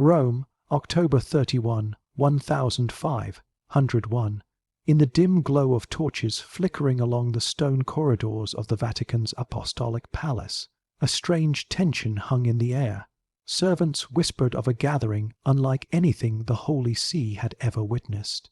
Rome, October 31, 1005, 101. In the dim glow of torches flickering along the stone corridors of the Vatican's Apostolic Palace, a strange tension hung in the air. Servants whispered of a gathering unlike anything the Holy See had ever witnessed.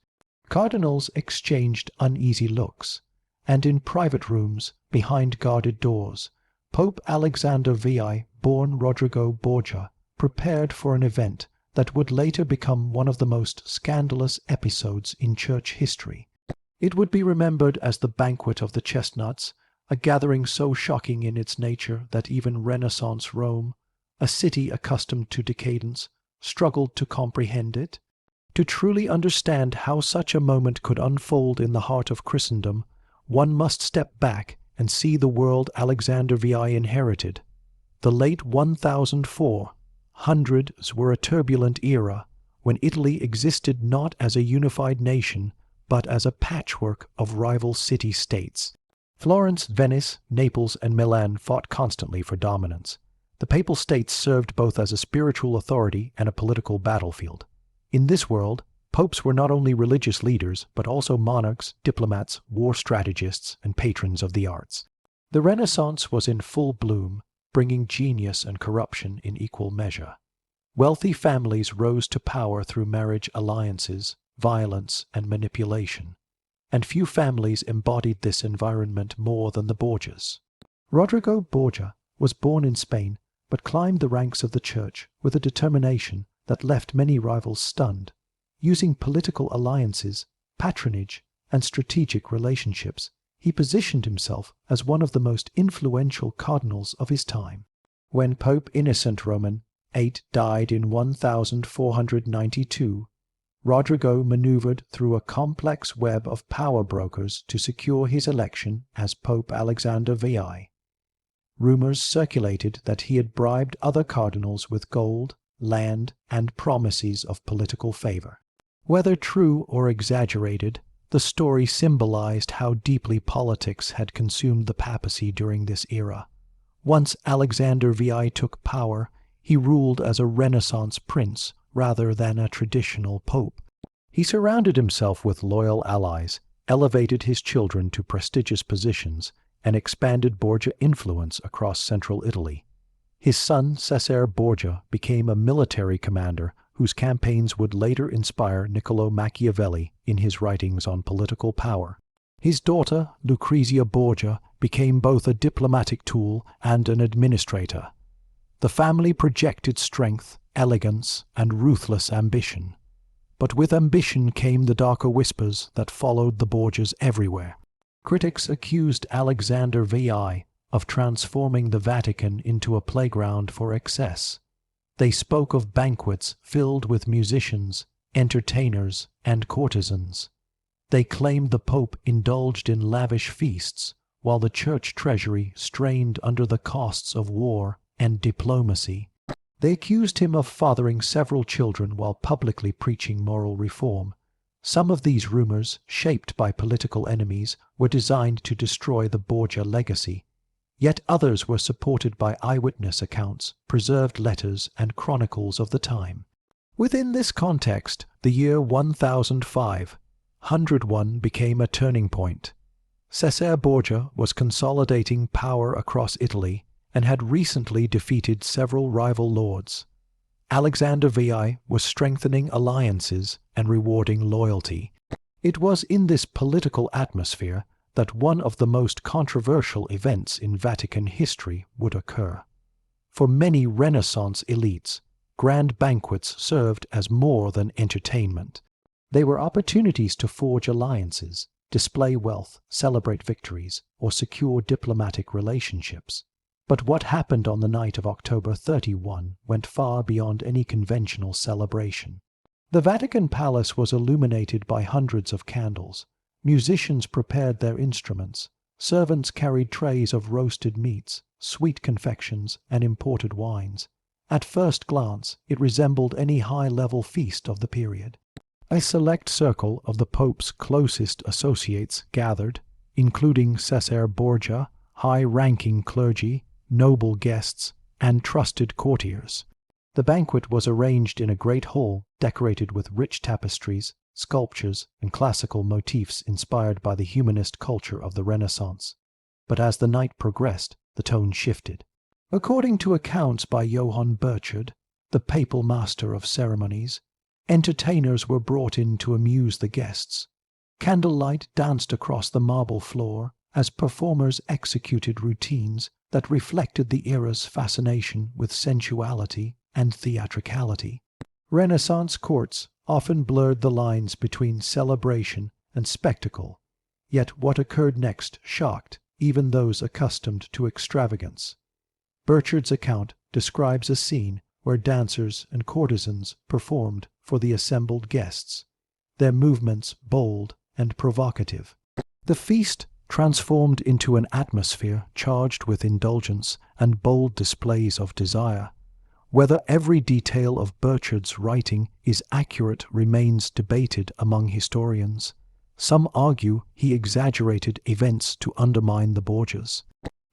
Cardinals exchanged uneasy looks, and in private rooms, behind guarded doors, Pope Alexander VI, born Rodrigo Borgia, prepared for an event that would later become one of the most scandalous episodes in church history. It would be remembered as the Banquet of the Chestnuts, a gathering so shocking in its nature that even Renaissance Rome, a city accustomed to decadence, struggled to comprehend it. To truly understand how such a moment could unfold in the heart of Christendom, one must step back and see the world Alexander VI inherited. The late 1004 hundreds were a turbulent era when Italy existed not as a unified nation but as a patchwork of rival city-states. Florence, Venice, Naples, and Milan fought constantly for dominance. The Papal States served both as a spiritual authority and a political battlefield. In this world, popes were not only religious leaders but also monarchs, diplomats, war strategists, and patrons of the arts. The Renaissance was in full bloom, bringing genius and corruption in equal measure. Wealthy families rose to power through marriage alliances, violence, and manipulation, and few families embodied this environment more than the Borgias. Rodrigo Borgia was born in Spain, but climbed the ranks of the Church with a determination that left many rivals stunned. Using political alliances, patronage, and strategic relationships, he positioned himself as one of the most influential cardinals of his time. When Pope Innocent Roman VIII died in 1492, Rodrigo maneuvered through a complex web of power brokers to secure his election as Pope Alexander VI. Rumors circulated that he had bribed other cardinals with gold, land, and promises of political favor. Whether true or exaggerated, the story symbolized how deeply politics had consumed the papacy during this era. Once Alexander VI took power, he ruled as a Renaissance prince rather than a traditional pope. He surrounded himself with loyal allies, elevated his children to prestigious positions, and expanded Borgia influence across central Italy. His son Cesare Borgia became a military commander whose campaigns would later inspire Niccolò Machiavelli in his writings on political power. His daughter, Lucrezia Borgia, became both a diplomatic tool and an administrator. The family projected strength, elegance, and ruthless ambition. But with ambition came the darker whispers that followed the Borgias everywhere. Critics accused Alexander VI of transforming the Vatican into a playground for excess. They spoke of banquets filled with musicians, entertainers, and courtesans. They claimed the Pope indulged in lavish feasts, while the church treasury strained under the costs of war and diplomacy. They accused him of fathering several children while publicly preaching moral reform. Some of these rumors, shaped by political enemies, were designed to destroy the Borgia legacy. Yet others were supported by eyewitness accounts, preserved letters, and chronicles of the time. Within this context, the year 1005, 101 became a turning point. Cesare Borgia was consolidating power across Italy and had recently defeated several rival lords. Alexander VI was strengthening alliances and rewarding loyalty. It was in this political atmosphere that one of the most controversial events in Vatican history would occur. For many Renaissance elites, grand banquets served as more than entertainment. They were opportunities to forge alliances, display wealth, celebrate victories, or secure diplomatic relationships. But what happened on the night of October 31 went far beyond any conventional celebration. The Vatican Palace was illuminated by hundreds of candles. Musicians prepared their instruments. Servants carried trays of roasted meats, sweet confections, and imported wines. At first glance, it resembled any high-level feast of the period. A select circle of the Pope's closest associates gathered, including Cesare Borgia, high-ranking clergy, noble guests, and trusted courtiers. The banquet was arranged in a great hall decorated with rich tapestries, sculptures, and classical motifs inspired by the humanist culture of the Renaissance. But as the night progressed, the tone shifted. According to accounts by Johann Burchard, the papal master of ceremonies, entertainers were brought in to amuse the guests. Candlelight danced across the marble floor as performers executed routines that reflected the era's fascination with sensuality and theatricality. Renaissance courts often blurred the lines between celebration and spectacle, yet what occurred next shocked even those accustomed to extravagance. Burchard's account describes a scene where dancers and courtesans performed for the assembled guests, their movements bold and provocative. The feast transformed into an atmosphere charged with indulgence and bold displays of desire. Whether every detail of Burchard's writing is accurate remains debated among historians. Some argue he exaggerated events to undermine the Borgias.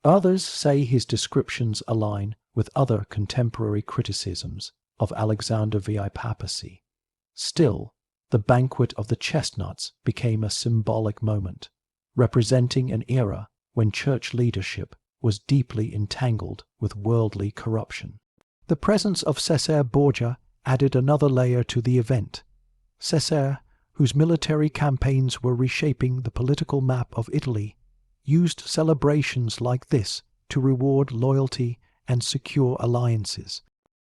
Others say his descriptions align with other contemporary criticisms of Alexander VI papacy. Still, the banquet of the chestnuts became a symbolic moment, representing an era when church leadership was deeply entangled with worldly corruption. The presence of Cesare Borgia added another layer to the event. Cesare, whose military campaigns were reshaping the political map of Italy, used celebrations like this to reward loyalty and secure alliances.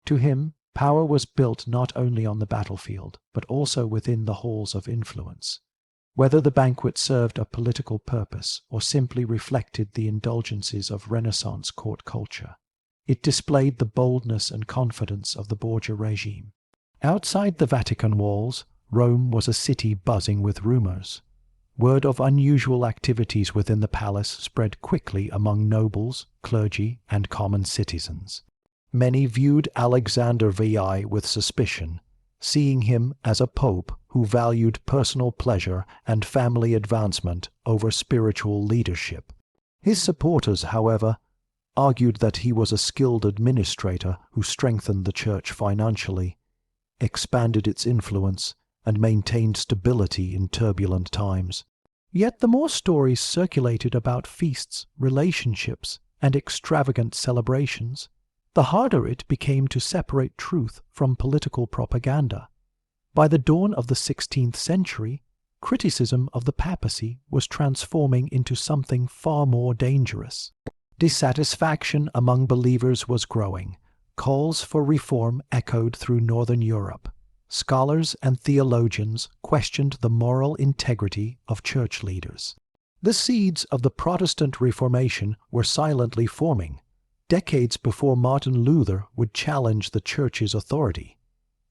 To him, power was built not only on the battlefield, but also within the halls of influence. Whether the banquet served a political purpose or simply reflected the indulgences of Renaissance court culture, it displayed the boldness and confidence of the Borgia regime. Outside the Vatican walls, Rome was a city buzzing with rumors. Word of unusual activities within the palace spread quickly among nobles, clergy, and common citizens. Many viewed Alexander VI with suspicion, seeing him as a pope who valued personal pleasure and family advancement over spiritual leadership. His supporters, however, argued that he was a skilled administrator who strengthened the church financially, expanded its influence, and maintained stability in turbulent times. Yet the more stories circulated about feasts, relationships, and extravagant celebrations, the harder it became to separate truth from political propaganda. By the dawn of the 16th century, criticism of the papacy was transforming into something far more dangerous. Dissatisfaction among believers was growing. Calls for reform echoed through Northern Europe. Scholars and theologians questioned the moral integrity of church leaders. The seeds of the Protestant Reformation were silently forming, decades before Martin Luther would challenge the Church's authority.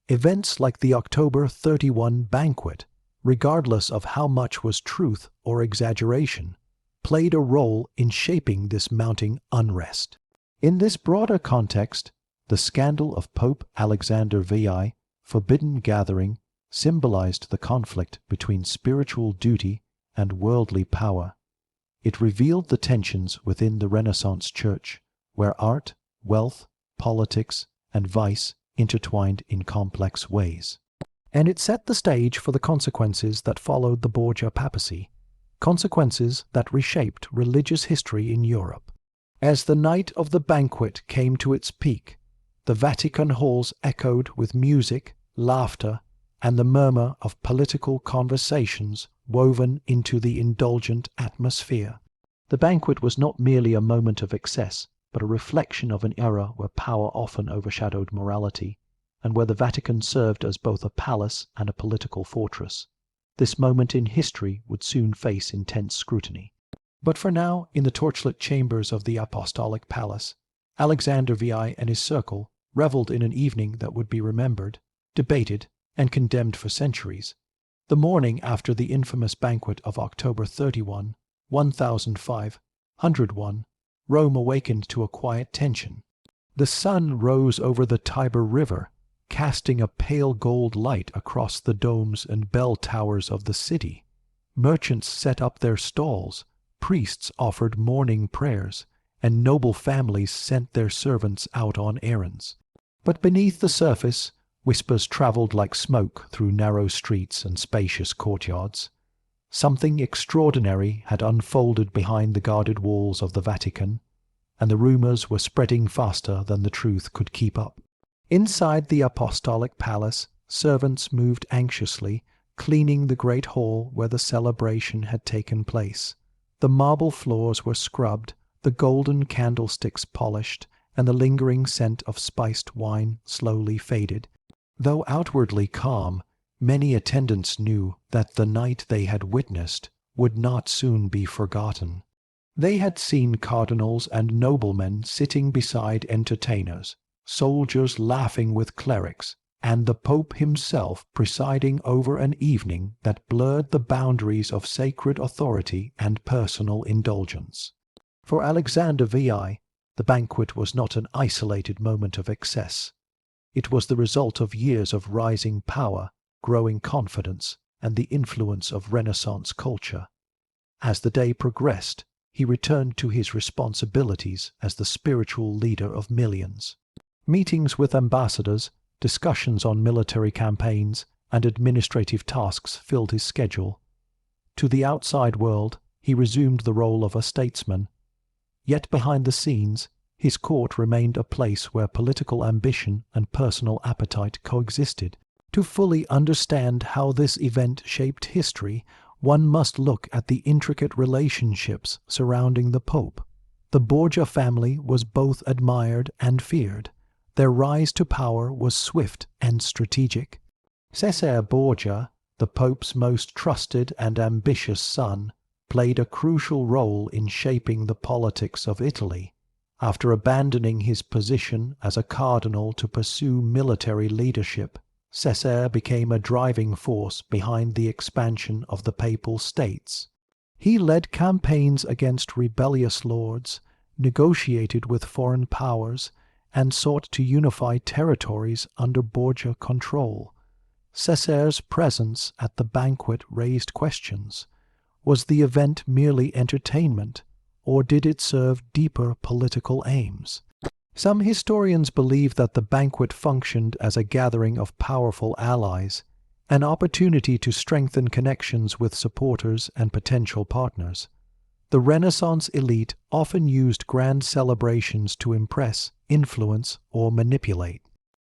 Events like the October 31 banquet, regardless of how much was truth or exaggeration, played a role in shaping this mounting unrest. In this broader context, the scandal of Pope Alexander VI forbidden gathering symbolized the conflict between spiritual duty and worldly power. It revealed the tensions within the Renaissance Church, where art, wealth, politics, and vice intertwined in complex ways. And it set the stage for the consequences that followed the Borgia papacy, consequences that reshaped religious history in Europe. As the night of the banquet came to its peak, the Vatican halls echoed with music, laughter, and the murmur of political conversations woven into the indulgent atmosphere. The banquet was not merely a moment of excess, but a reflection of an era where power often overshadowed morality, and where the Vatican served as both a palace and a political fortress. This moment in history would soon face intense scrutiny. But for now, in the torchlit chambers of the Apostolic Palace, Alexander VI and his circle reveled in an evening that would be remembered, debated, and condemned for centuries. The morning after the infamous banquet of October 31, 1001, Rome awakened to a quiet tension. The sun rose over the Tiber River, casting a pale gold light across the domes and bell towers of the city. Merchants set up their stalls, priests offered morning prayers, and noble families sent their servants out on errands. But beneath the surface, whispers travelled like smoke through narrow streets and spacious courtyards. Something extraordinary had unfolded behind the guarded walls of the Vatican, and the rumours were spreading faster than the truth could keep up. Inside the apostolic palace, servants moved anxiously, cleaning the great hall where the celebration had taken place. The marble floors were scrubbed, the golden candlesticks polished, and the lingering scent of spiced wine slowly faded. Though outwardly calm, many attendants knew that the night they had witnessed would not soon be forgotten. They had seen cardinals and noblemen sitting beside entertainers, soldiers laughing with clerics, and the Pope himself presiding over an evening that blurred the boundaries of sacred authority and personal indulgence. For Alexander VI, the banquet was not an isolated moment of excess. It was the result of years of rising power, growing confidence, and the influence of Renaissance culture. As the day progressed, he returned to his responsibilities as the spiritual leader of millions. Meetings with ambassadors, discussions on military campaigns, and administrative tasks filled his schedule. To the outside world, he resumed the role of a statesman. Yet behind the scenes, his court remained a place where political ambition and personal appetite coexisted. To fully understand how this event shaped history, one must look at the intricate relationships surrounding the Pope. The Borgia family was both admired and feared. Their rise to power was swift and strategic. Cesare Borgia, the Pope's most trusted and ambitious son, played a crucial role in shaping the politics of Italy. After abandoning his position as a cardinal to pursue military leadership, Cesare became a driving force behind the expansion of the Papal States. He led campaigns against rebellious lords, negotiated with foreign powers, and sought to unify territories under Borgia control. Cesare's presence at the banquet raised questions. Was the event merely entertainment, or did it serve deeper political aims? Some historians believe that the banquet functioned as a gathering of powerful allies, an opportunity to strengthen connections with supporters and potential partners. The Renaissance elite often used grand celebrations to impress, influence, or manipulate.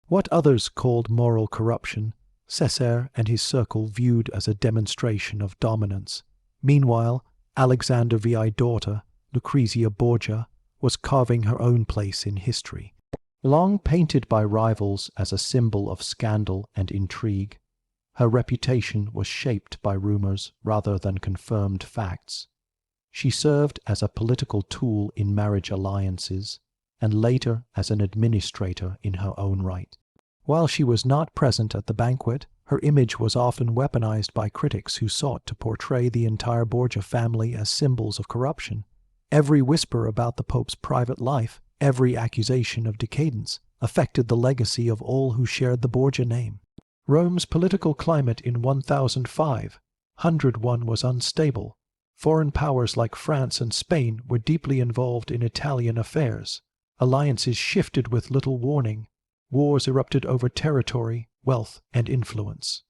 What others called moral corruption, Cesare and his circle viewed as a demonstration of dominance. Meanwhile, Alexander VI's daughter, Lucrezia Borgia, was carving her own place in history. Long painted by rivals as a symbol of scandal and intrigue, her reputation was shaped by rumors rather than confirmed facts. She served as a political tool in marriage alliances, and later as an administrator in her own right. While she was not present at the banquet, her image was often weaponized by critics who sought to portray the entire Borgia family as symbols of corruption. Every whisper about the Pope's private life, every accusation of decadence, affected the legacy of all who shared the Borgia name. Rome's political climate in 1005, 101 was unstable. Foreign powers like France and Spain were deeply involved in Italian affairs. Alliances shifted with little warning. Wars erupted over territory, wealth, and influence.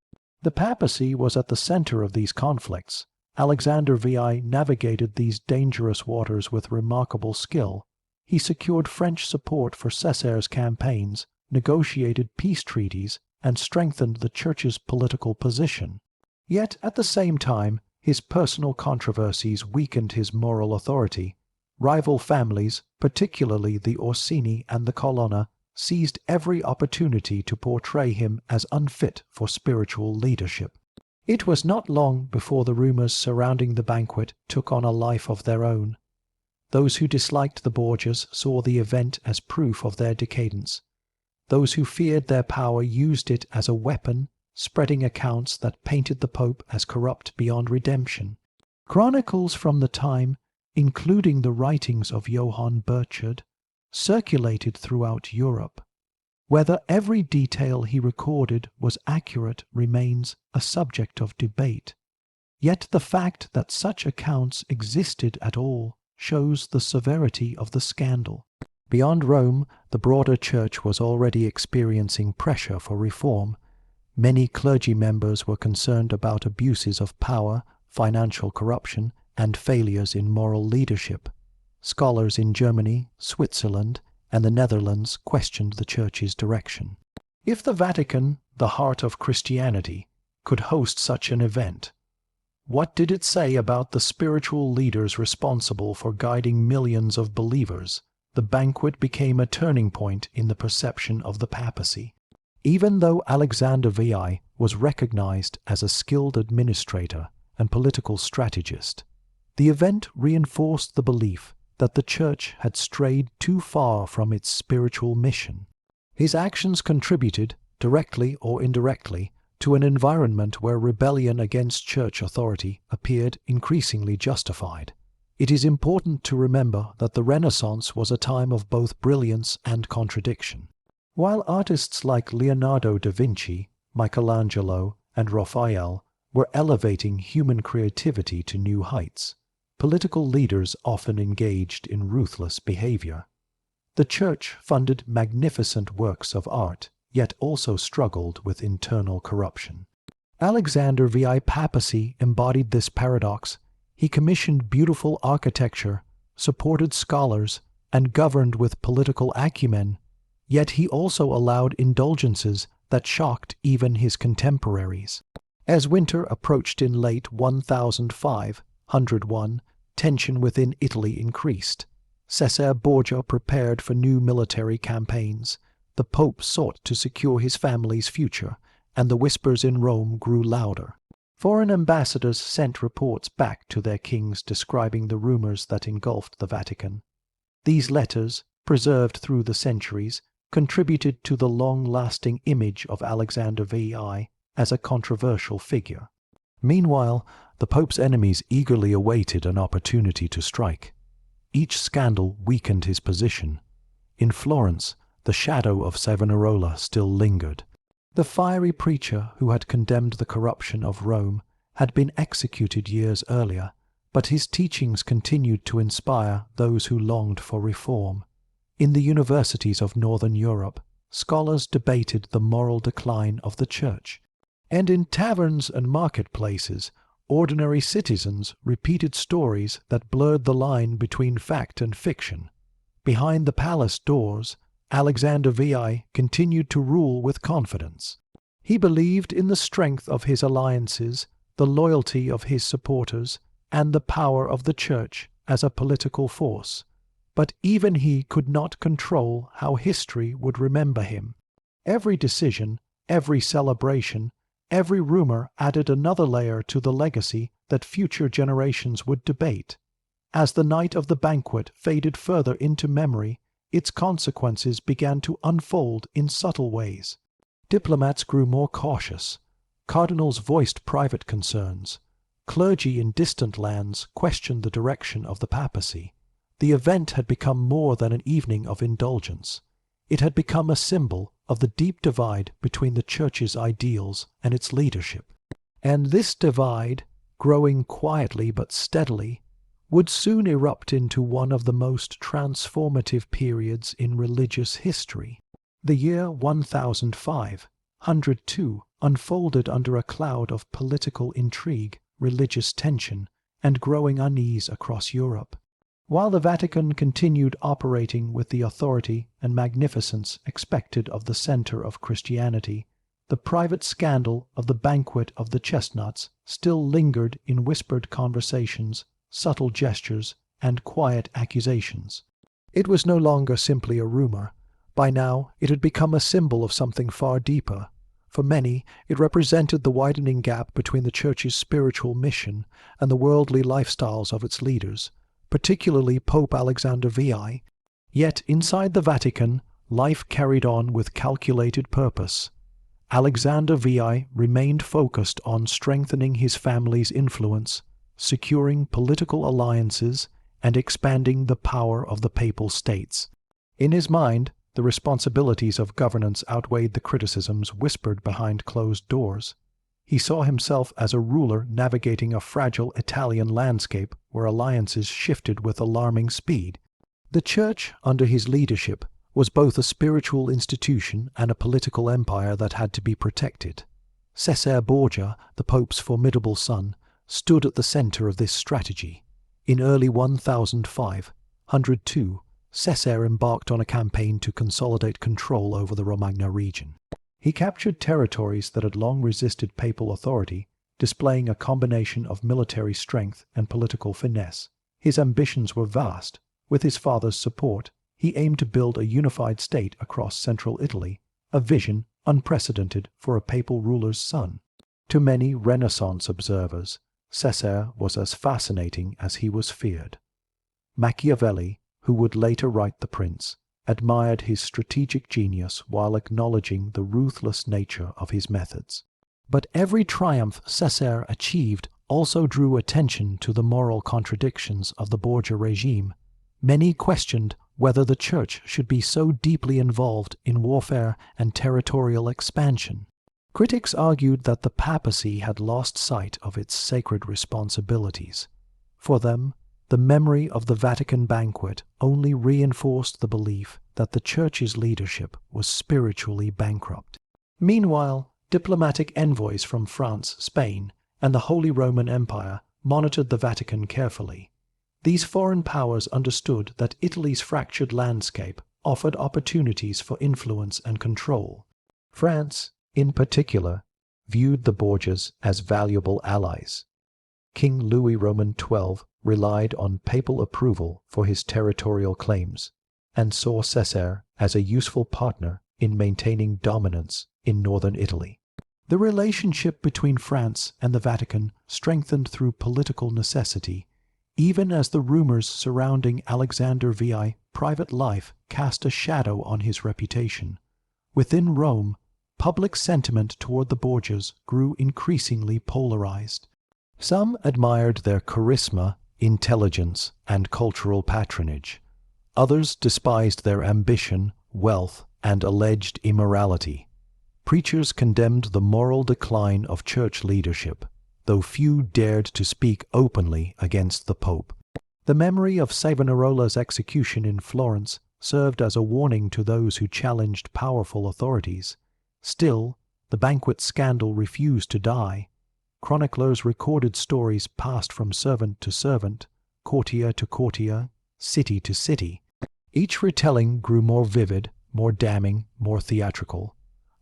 The papacy was at the center of these conflicts. Alexander VI navigated these dangerous waters with remarkable skill. He secured French support for Cesare's campaigns, negotiated peace treaties, and strengthened the Church's political position. Yet at the same time, his personal controversies weakened his moral authority. Rival families, particularly the Orsini and the Colonna, seized every opportunity to portray him as unfit for spiritual leadership. It was not long before the rumors surrounding the banquet took on a life of their own. Those who disliked the Borgias saw the event as proof of their decadence. Those who feared their power used it as a weapon, spreading accounts that painted the Pope as corrupt beyond redemption. Chronicles from the time, including the writings of Johann Burchard, circulated throughout Europe. Whether every detail he recorded was accurate remains a subject of debate. Yet the fact that such accounts existed at all shows the severity of the scandal. Beyond Rome, the broader church was already experiencing pressure for reform. Many clergy members were concerned about abuses of power, financial corruption, and failures in moral leadership. Scholars in Germany, Switzerland, and the Netherlands questioned the Church's direction. If the Vatican, the heart of Christianity, could host such an event, what did it say about the spiritual leaders responsible for guiding millions of believers? The banquet became a turning point in the perception of the papacy. Even though Alexander VI was recognized as a skilled administrator and political strategist, the event reinforced the belief that the Church had strayed too far from its spiritual mission. His actions contributed, directly or indirectly, to an environment where rebellion against Church authority appeared increasingly justified. It is important to remember that the Renaissance was a time of both brilliance and contradiction. While artists like Leonardo da Vinci, Michelangelo, and Raphael were elevating human creativity to new heights, political leaders often engaged in ruthless behavior. The Church funded magnificent works of art, yet also struggled with internal corruption. Alexander VI papacy embodied this paradox. He commissioned beautiful architecture, supported scholars, and governed with political acumen, yet he also allowed indulgences that shocked even his contemporaries. As winter approached in late 1005, tension within Italy increased. Cesare Borgia prepared for new military campaigns. The Pope sought to secure his family's future, and the whispers in Rome grew louder. Foreign ambassadors sent reports back to their kings describing the rumors that engulfed the Vatican. These letters, preserved through the centuries, contributed to the long-lasting image of Alexander VI as a controversial figure. Meanwhile, the Pope's enemies eagerly awaited an opportunity to strike. Each scandal weakened his position. In Florence, the shadow of Savonarola still lingered. The fiery preacher who had condemned the corruption of Rome had been executed years earlier, but his teachings continued to inspire those who longed for reform. In the universities of Northern Europe, scholars debated the moral decline of the Church, and in taverns and marketplaces, ordinary citizens repeated stories that blurred the line between fact and fiction. Behind the palace doors, Alexander VI continued to rule with confidence. He believed in the strength of his alliances, the loyalty of his supporters, and the power of the Church as a political force. But even he could not control how history would remember him. Every decision, every celebration, every rumor added another layer to the legacy that future generations would debate. As the night of the banquet faded further into memory, its consequences began to unfold in subtle ways. Diplomats grew more cautious. Cardinals voiced private concerns. Clergy in distant lands questioned the direction of the papacy. The event had become more than an evening of indulgence. It had become a symbol of the deep divide between the Church's ideals and its leadership. And this divide, growing quietly but steadily, would soon erupt into one of the most transformative periods in religious history. The year 1005 unfolded under a cloud of political intrigue, religious tension, and growing unease across Europe. While the Vatican continued operating with the authority and magnificence expected of the center of Christianity, the private scandal of the banquet of the chestnuts still lingered in whispered conversations, subtle gestures, and quiet accusations. It was no longer simply a rumor. By now, it had become a symbol of something far deeper. For many, it represented the widening gap between the Church's spiritual mission and the worldly lifestyles of its leaders, particularly Pope Alexander VI. Yet inside the Vatican, life carried on with calculated purpose. Alexander VI remained focused on strengthening his family's influence, securing political alliances, and expanding the power of the Papal States. In his mind, the responsibilities of governance outweighed the criticisms whispered behind closed doors. He saw himself as a ruler navigating a fragile Italian landscape where alliances shifted with alarming speed. The Church, under his leadership, was both a spiritual institution and a political empire that had to be protected. Cesare Borgia, the Pope's formidable son, stood at the center of this strategy. In early 1502, Cesare embarked on a campaign to consolidate control over the Romagna region. He captured territories that had long resisted papal authority, displaying a combination of military strength and political finesse. His ambitions were vast. With his father's support, he aimed to build a unified state across central Italy, a vision unprecedented for a papal ruler's son. To many Renaissance observers, Cesare was as fascinating as he was feared. Machiavelli, who would later write The Prince, admired his strategic genius while acknowledging the ruthless nature of his methods. But every triumph Cesare achieved also drew attention to the moral contradictions of the Borgia regime. Many questioned whether the Church should be so deeply involved in warfare and territorial expansion. Critics argued that the papacy had lost sight of its sacred responsibilities. For them, the memory of the Vatican banquet only reinforced the belief that the Church's leadership was spiritually bankrupt. Meanwhile, diplomatic envoys from France, Spain, and the Holy Roman Empire monitored the Vatican carefully. These foreign powers understood that Italy's fractured landscape offered opportunities for influence and control. France, in particular, viewed the Borgias as valuable allies. King Louis Roman XII relied on papal approval for his territorial claims, and saw Cesare as a useful partner in maintaining dominance in northern Italy. The relationship between France and the Vatican strengthened through political necessity, even as the rumors surrounding Alexander VI's private life cast a shadow on his reputation. Within Rome, public sentiment toward the Borgias grew increasingly polarized. Some admired their charisma, intelligence, and cultural patronage. Others despised their ambition, wealth, and alleged immorality. Preachers condemned the moral decline of church leadership, though few dared to speak openly against the Pope. The memory of Savonarola's execution in Florence served as a warning to those who challenged powerful authorities. Still, the banquet scandal refused to die. Chroniclers recorded stories passed from servant to servant, courtier to courtier, city to city. Each retelling grew more vivid, more damning, more theatrical.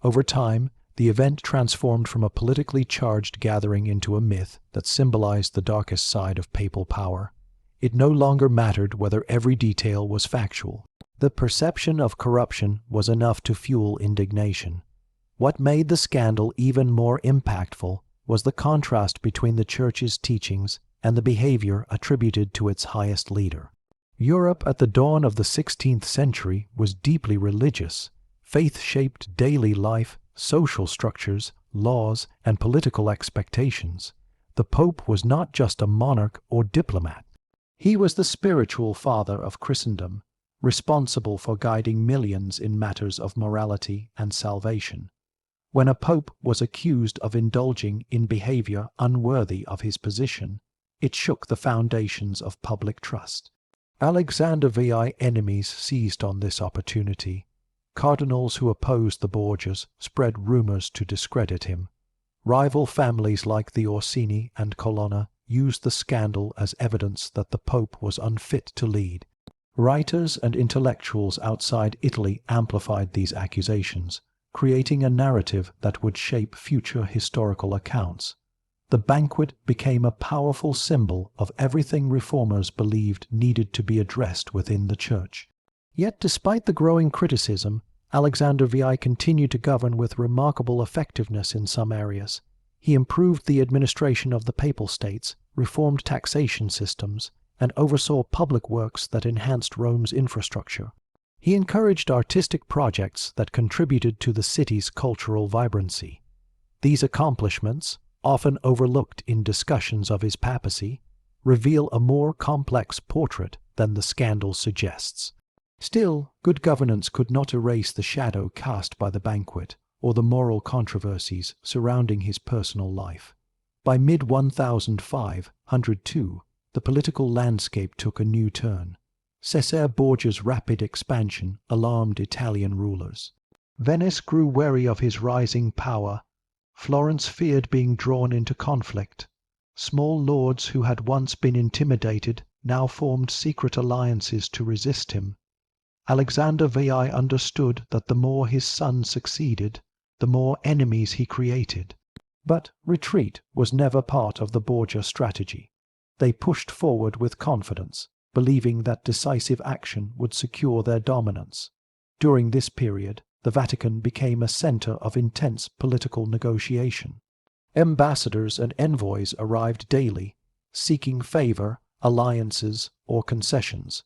Over time, the event transformed from a politically charged gathering into a myth that symbolized the darkest side of papal power. It no longer mattered whether every detail was factual. The perception of corruption was enough to fuel indignation. What made the scandal even more impactful was the contrast between the Church's teachings and the behavior attributed to its highest leader. Europe at the dawn of the 16th century was deeply religious. Faith shaped daily life, social structures, laws, and political expectations. The Pope was not just a monarch or diplomat. He was the spiritual father of Christendom, responsible for guiding millions in matters of morality and salvation. When a pope was accused of indulging in behavior unworthy of his position, it shook the foundations of public trust. Alexander VI's enemies seized on this opportunity. Cardinals who opposed the Borgias spread rumors to discredit him. Rival families like the Orsini and Colonna used the scandal as evidence that the Pope was unfit to lead. Writers and intellectuals outside Italy amplified these accusations, creating a narrative that would shape future historical accounts. The banquet became a powerful symbol of everything reformers believed needed to be addressed within the Church. Yet despite the growing criticism, Alexander VI continued to govern with remarkable effectiveness in some areas. He improved the administration of the Papal States, reformed taxation systems, and oversaw public works that enhanced Rome's infrastructure. He encouraged artistic projects that contributed to the city's cultural vibrancy. These accomplishments, often overlooked in discussions of his papacy, reveal a more complex portrait than the scandal suggests. Still, good governance could not erase the shadow cast by the banquet or the moral controversies surrounding his personal life. By mid-1502, the political landscape took a new turn. Cesare Borgia's rapid expansion alarmed Italian rulers. Venice grew wary of his rising power. Florence feared being drawn into conflict. Small lords who had once been intimidated now formed secret alliances to resist him. Alexander VI understood that the more his son succeeded, the more enemies he created. But retreat was never part of the Borgia strategy. They pushed forward with confidence, believing that decisive action would secure their dominance. During this period, the Vatican became a center of intense political negotiation. Ambassadors and envoys arrived daily, seeking favor, alliances, or concessions.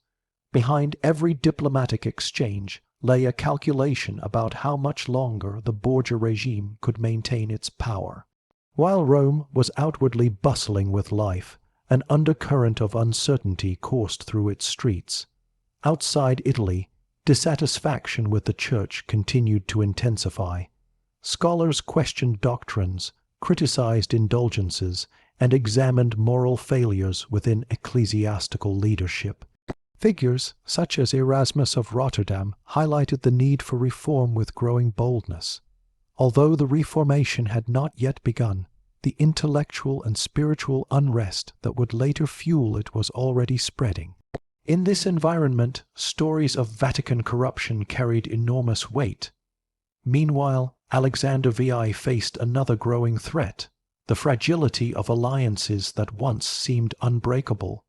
Behind every diplomatic exchange lay a calculation about how much longer the Borgia regime could maintain its power. While Rome was outwardly bustling with life, an undercurrent of uncertainty coursed through its streets. Outside Italy, dissatisfaction with the Church continued to intensify. Scholars questioned doctrines, criticized indulgences, and examined moral failures within ecclesiastical leadership. Figures such as Erasmus of Rotterdam highlighted the need for reform with growing boldness. Although the Reformation had not yet begun, the intellectual and spiritual unrest that would later fuel it was already spreading. In this environment, stories of Vatican corruption carried enormous weight. Meanwhile, Alexander VI faced another growing threat, the fragility of alliances that once seemed unbreakable.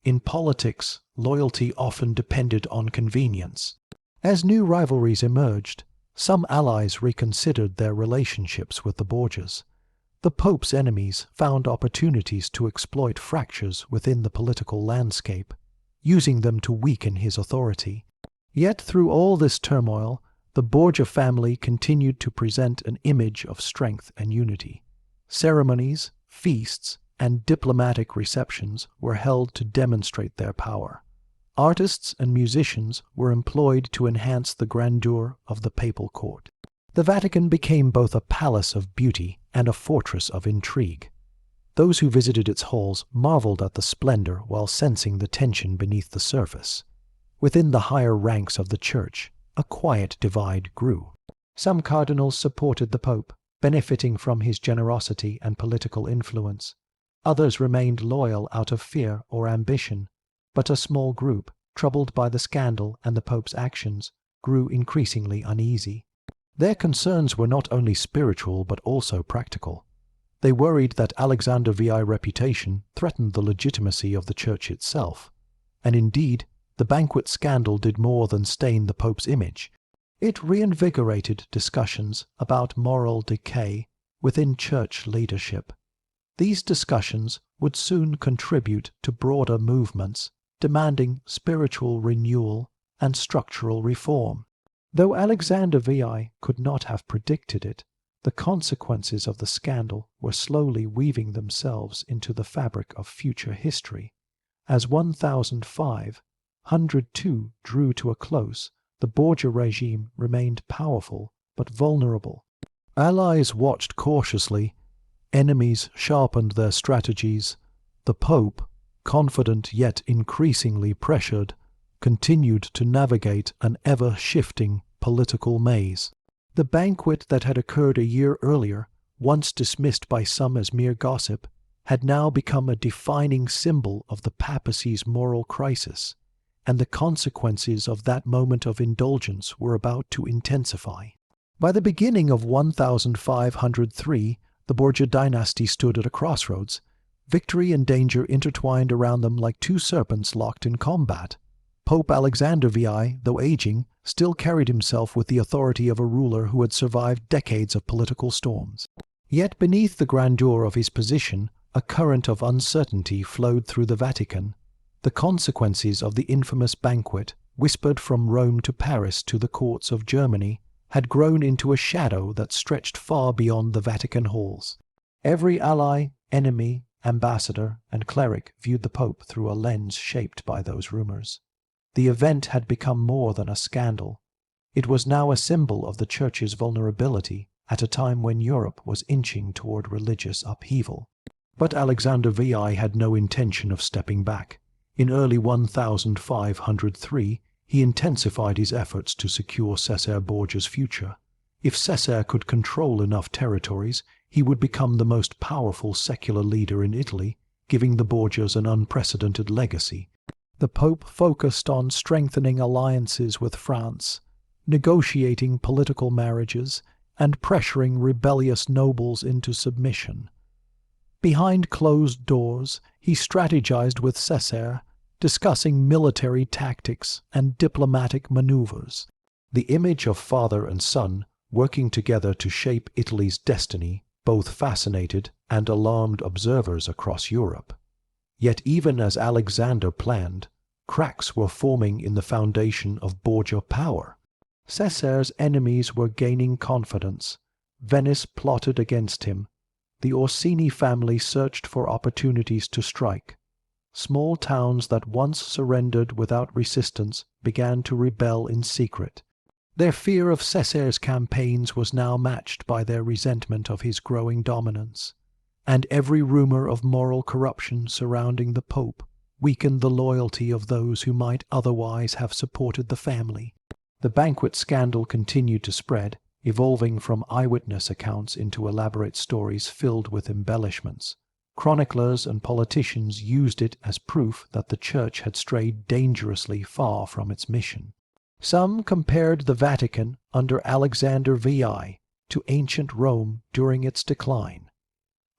In politics, loyalty often depended on convenience. As new rivalries emerged, some allies reconsidered their relationships with the Borgias. The Pope's enemies found opportunities to exploit fractures within the political landscape, using them to weaken his authority. Yet through all this turmoil, the Borgia family continued to present an image of strength and unity. Ceremonies, feasts, and diplomatic receptions were held to demonstrate their power. Artists and musicians were employed to enhance the grandeur of the papal court. The Vatican became both a palace of beauty and a fortress of intrigue. Those who visited its halls marveled at the splendor while sensing the tension beneath the surface. Within the higher ranks of the Church, a quiet divide grew. Some cardinals supported the Pope, benefiting from his generosity and political influence. Others remained loyal out of fear or ambition, but a small group, troubled by the scandal and the Pope's actions, grew increasingly uneasy. Their concerns were not only spiritual but also practical. They worried that Alexander VI's reputation threatened the legitimacy of the Church itself. And indeed, the banquet scandal did more than stain the Pope's image. It reinvigorated discussions about moral decay within Church leadership. These discussions would soon contribute to broader movements demanding spiritual renewal and structural reform. Though Alexander VI could not have predicted it, the consequences of the scandal were slowly weaving themselves into the fabric of future history. As 1502 drew to a close, the Borgia regime remained powerful but vulnerable. Allies watched cautiously, enemies sharpened their strategies. The Pope, confident yet increasingly pressured, continued to navigate an ever-shifting political maze. The banquet that had occurred a year earlier, once dismissed by some as mere gossip, had now become a defining symbol of the papacy's moral crisis, and the consequences of that moment of indulgence were about to intensify. By the beginning of 1503, the Borgia dynasty stood at a crossroads. Victory and danger intertwined around them like two serpents locked in combat. Pope Alexander VI, though aging, still carried himself with the authority of a ruler who had survived decades of political storms. Yet beneath the grandeur of his position, a current of uncertainty flowed through the Vatican. The consequences of the infamous banquet, whispered from Rome to Paris to the courts of Germany, had grown into a shadow that stretched far beyond the Vatican halls. Every ally, enemy, ambassador, and cleric viewed the Pope through a lens shaped by those rumors. The event had become more than a scandal. It was now a symbol of the Church's vulnerability at a time when Europe was inching toward religious upheaval. But Alexander VI had no intention of stepping back. In early 1503, he intensified his efforts to secure Cesare Borgia's future. If Cesare could control enough territories, he would become the most powerful secular leader in Italy, giving the Borgias an unprecedented legacy. The Pope focused on strengthening alliances with France, negotiating political marriages, and pressuring rebellious nobles into submission. Behind closed doors, he strategized with Cesare, discussing military tactics and diplomatic maneuvers. The image of father and son working together to shape Italy's destiny both fascinated and alarmed observers across Europe. Yet even as Alexander planned, cracks were forming in the foundation of Borgia power. Cesare's enemies were gaining confidence. Venice plotted against him. The Orsini family searched for opportunities to strike. Small towns that once surrendered without resistance began to rebel in secret. Their fear of Cesare's campaigns was now matched by their resentment of his growing dominance, and every rumor of moral corruption surrounding the Pope weakened the loyalty of those who might otherwise have supported the family. The banquet scandal continued to spread, evolving from eyewitness accounts into elaborate stories filled with embellishments. Chroniclers and politicians used it as proof that the Church had strayed dangerously far from its mission. Some compared the Vatican under Alexander VI to ancient Rome during its decline.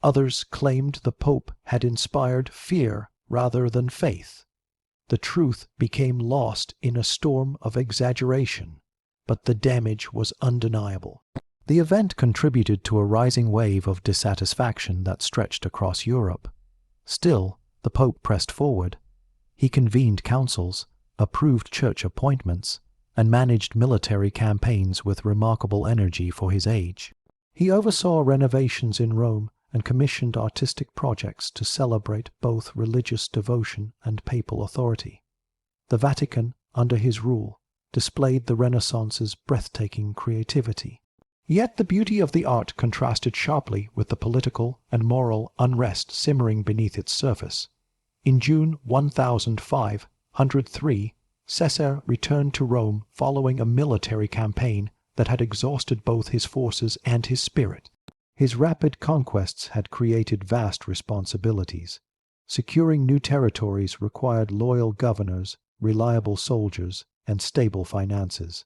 Others claimed the Pope had inspired fear rather than faith. The truth became lost in a storm of exaggeration, but the damage was undeniable. The event contributed to a rising wave of dissatisfaction that stretched across Europe. Still, the Pope pressed forward. He convened councils, approved church appointments, and managed military campaigns with remarkable energy for his age. He oversaw renovations in Rome and commissioned artistic projects to celebrate both religious devotion and papal authority. The Vatican, under his rule, displayed the Renaissance's breathtaking creativity. Yet the beauty of the art contrasted sharply with the political and moral unrest simmering beneath its surface. In June 1503, Cesare returned to Rome following a military campaign that had exhausted both his forces and his spirit. His rapid conquests had created vast responsibilities. Securing new territories required loyal governors, reliable soldiers, and stable finances.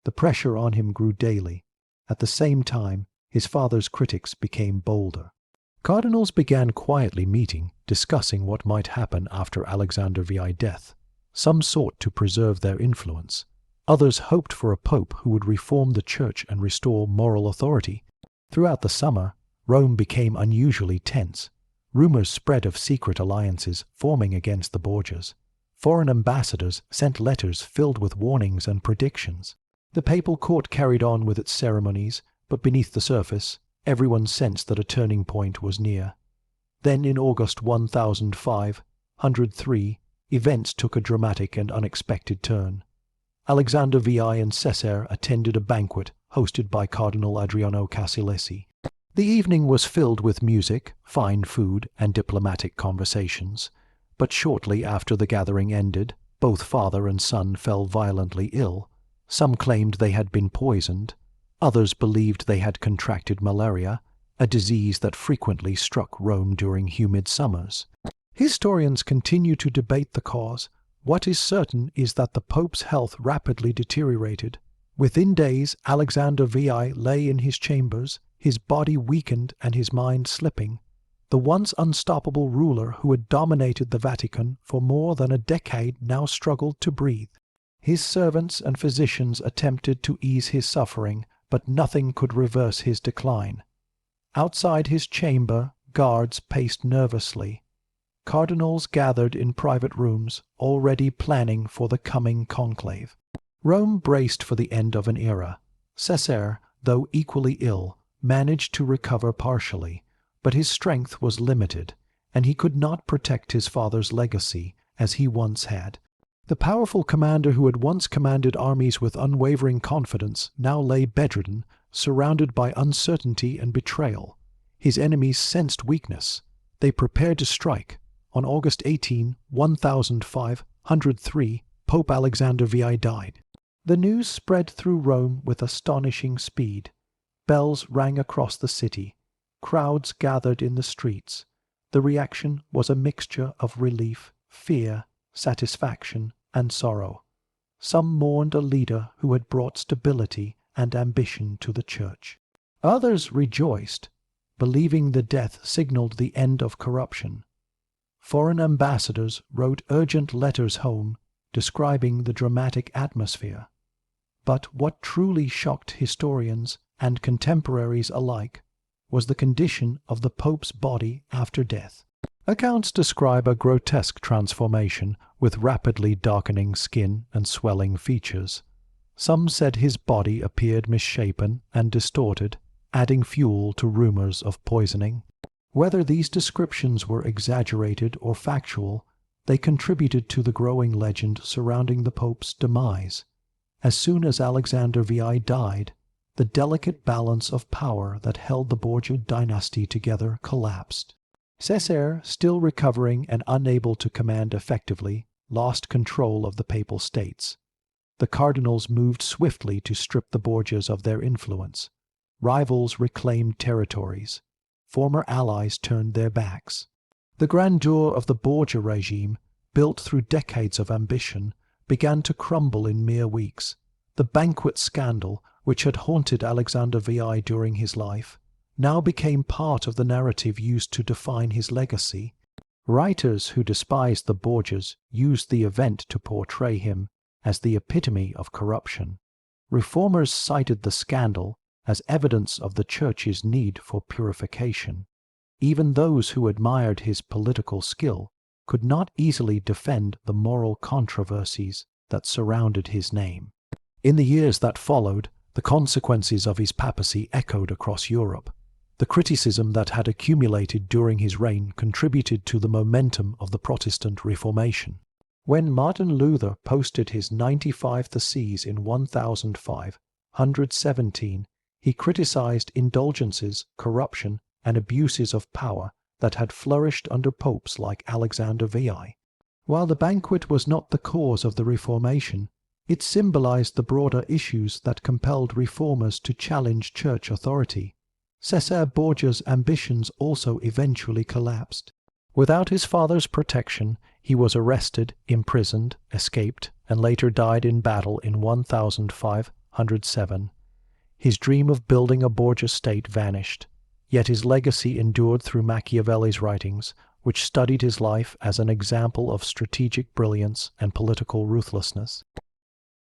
The pressure on him grew daily. At the same time, his father's critics became bolder. Cardinals began quietly meeting, discussing what might happen after Alexander VI's death. Some sought to preserve their influence. Others hoped for a pope who would reform the church and restore moral authority. Throughout the summer, Rome became unusually tense. Rumors spread of secret alliances forming against the Borgias. Foreign ambassadors sent letters filled with warnings and predictions. The papal court carried on with its ceremonies, but beneath the surface, everyone sensed that a turning point was near. Then in August 1503, events took a dramatic and unexpected turn. Alexander VI and Cesare attended a banquet hosted by Cardinal Adriano Casilesi. The evening was filled with music, fine food, and diplomatic conversations. But shortly after the gathering ended, both father and son fell violently ill. Some claimed they had been poisoned. Others believed they had contracted malaria, a disease that frequently struck Rome during humid summers. Historians continue to debate the cause. What is certain is that the Pope's health rapidly deteriorated. Within days, Alexander VI lay in his chambers, his body weakened and his mind slipping. The once unstoppable ruler who had dominated the Vatican for more than a decade now struggled to breathe. His servants and physicians attempted to ease his suffering, but nothing could reverse his decline. Outside his chamber, guards paced nervously. Cardinals gathered in private rooms, already planning for the coming conclave. Rome braced for the end of an era. Cesare, though equally ill, managed to recover partially, but his strength was limited, and he could not protect his father's legacy as he once had. The powerful commander who had once commanded armies with unwavering confidence now lay bedridden, surrounded by uncertainty and betrayal. His enemies sensed weakness. They prepared to strike, on August 18, 1503, Pope Alexander VI died. The news spread through Rome with astonishing speed. Bells rang across the city. Crowds gathered in the streets. The reaction was a mixture of relief, fear, satisfaction, and sorrow. Some mourned a leader who had brought stability and ambition to the church. Others rejoiced, believing the death signaled the end of corruption. Foreign ambassadors wrote urgent letters home describing the dramatic atmosphere. But what truly shocked historians and contemporaries alike was the condition of the Pope's body after death. Accounts describe a grotesque transformation with rapidly darkening skin and swelling features. Some said his body appeared misshapen and distorted, adding fuel to rumors of poisoning. Whether these descriptions were exaggerated or factual, they contributed to the growing legend surrounding the Pope's demise. As soon as Alexander VI died, the delicate balance of power that held the Borgia dynasty together collapsed. Cesare, still recovering and unable to command effectively, lost control of the Papal States. The cardinals moved swiftly to strip the Borgias of their influence. Rivals reclaimed territories. Former allies turned their backs. The grandeur of the Borgia regime, built through decades of ambition, began to crumble in mere weeks. The banquet scandal, which had haunted Alexander VI during his life, now became part of the narrative used to define his legacy. Writers who despised the Borgias used the event to portray him as the epitome of corruption. Reformers cited the scandal as evidence of the Church's need for purification. Even those who admired his political skill could not easily defend the moral controversies that surrounded his name. In the years that followed, the consequences of his papacy echoed across Europe. The criticism that had accumulated during his reign contributed to the momentum of the Protestant Reformation. When Martin Luther posted his 95 Theses in 1517, he criticized indulgences, corruption, and abuses of power that had flourished under popes like Alexander VI. While the banquet was not the cause of the Reformation, it symbolized the broader issues that compelled reformers to challenge church authority. Cesare Borgia's ambitions also eventually collapsed. Without his father's protection, he was arrested, imprisoned, escaped, and later died in battle in 1507. His dream of building a Borgia state vanished, yet his legacy endured through Machiavelli's writings, which studied his life as an example of strategic brilliance and political ruthlessness.